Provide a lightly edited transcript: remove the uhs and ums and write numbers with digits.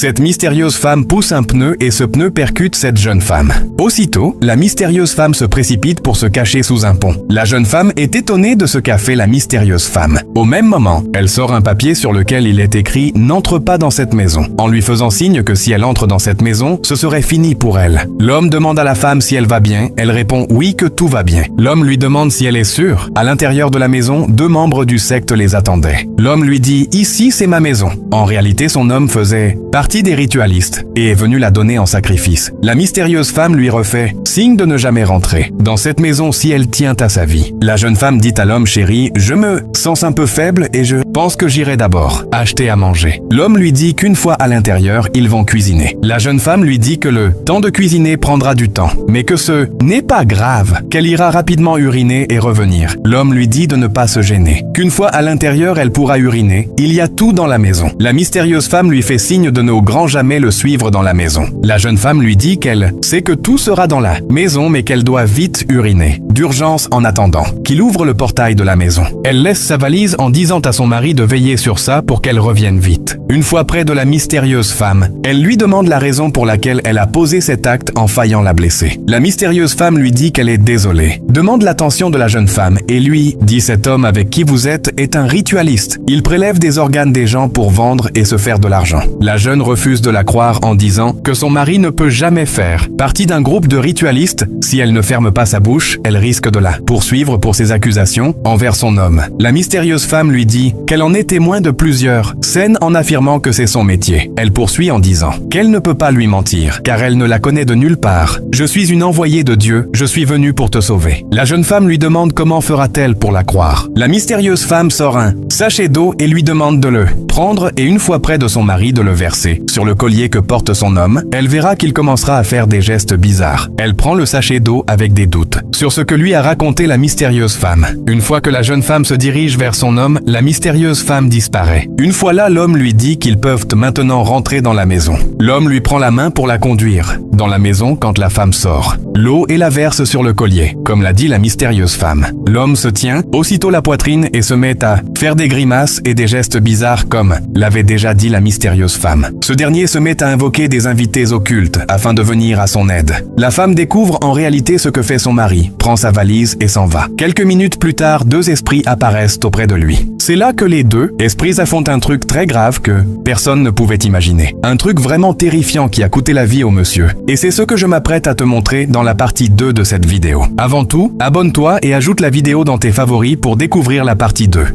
Cette mystérieuse femme pousse un pneu et ce pneu percute cette jeune femme. Aussitôt, la mystérieuse femme se précipite pour se cacher sous un pont. La jeune femme est étonnée de ce qu'a fait la mystérieuse femme. Au même moment, elle sort un papier sur lequel il est écrit « N'entre pas dans cette maison », en lui faisant signe que si elle entre dans cette maison, ce serait fini pour elle. L'homme demande à la femme si elle va bien, elle répond oui que tout va bien. L'homme lui demande si elle est sûre. À l'intérieur de la maison, 2 membres du secte les attendaient. L'homme lui dit « Ici c'est ma maison ». En réalité, son homme faisait partie des ritualistes et est venu la donner en sacrifice. La mystérieuse femme lui refait signe de ne jamais rentrer dans cette maison si elle tient à sa vie. La jeune femme dit à l'homme « Chéri, je me sens un peu faible et je pense que j'irai d'abord acheter à manger ». L'homme lui dit qu'une fois à l'intérieur, ils vont cuisiner. La jeune femme lui dit que le temps de cuisiner prendra du temps, mais que ce n'est pas grave, qu'elle ira rapidement uriner et revenir. L'homme lui dit de ne pas se gêner, qu'une fois à l'intérieur, elle pourra uriner. Il y a tout dans la maison. La mystérieuse femme lui fait signe de ne au grand jamais le suivre dans la maison. La jeune femme lui dit qu'elle sait que tout sera dans la maison, mais qu'elle doit vite uriner, d'urgence en attendant qu'il ouvre le portail de la maison. Elle laisse sa valise en disant à son mari de veiller sur ça pour qu'elle revienne vite. Une fois près de la mystérieuse femme, elle lui demande la raison pour laquelle elle a posé cet acte en faillant la blesser. La mystérieuse femme lui dit qu'elle est désolée, demande l'attention de la jeune femme et lui dit « Cet homme avec qui vous êtes est un ritualiste. Il prélève des organes des gens pour vendre et se faire de l'argent. » La jeune refuse de la croire en disant que son mari ne peut jamais faire partie d'un groupe de ritualistes. Si elle ne ferme pas sa bouche, elle risque de la poursuivre pour ses accusations envers son homme. La mystérieuse femme lui dit qu'elle en est témoin de plusieurs scènes en affirmant que c'est son métier. Elle poursuit en disant qu'elle ne peut pas lui mentir, car elle ne la connaît de nulle part. « Je suis une envoyée de Dieu, je suis venue pour te sauver. » La jeune femme lui demande comment fera-t-elle pour la croire. La mystérieuse femme sort un sachet d'eau et lui demande de le prendre et une fois près de son mari de le verser sur le collier que porte son homme. Elle verra qu'il commencera à faire des gestes bizarres. Elle prend le sachet d'eau avec des doutes sur ce que lui a raconté la mystérieuse femme. Une fois que la jeune femme se dirige vers son homme, la mystérieuse femme disparaît. Une fois là, l'homme lui dit qu'ils peuvent maintenant rentrer dans la maison. L'homme lui prend la main pour la conduire dans la maison quand la femme sort. L'eau et la verse sur le collier, comme l'a dit la mystérieuse femme. L'homme se tient aussitôt la poitrine et se met à faire des grimaces et des gestes bizarres comme l'avait déjà dit la mystérieuse femme. Ce dernier se met à invoquer des invités occultes afin de venir à son aide. La femme découvre en réalité ce que fait son mari, prend sa valise et s'en va. Quelques minutes plus tard, 2 esprits apparaissent auprès de lui. C'est là que les 2 esprits affrontent un truc très grave que personne ne pouvait imaginer. Un truc vraiment terrifiant qui a coûté la vie au monsieur. Et c'est ce que je m'apprête à te montrer dans la partie 2 de cette vidéo. Avant tout, abonne-toi et ajoute la vidéo dans tes favoris pour découvrir la partie 2.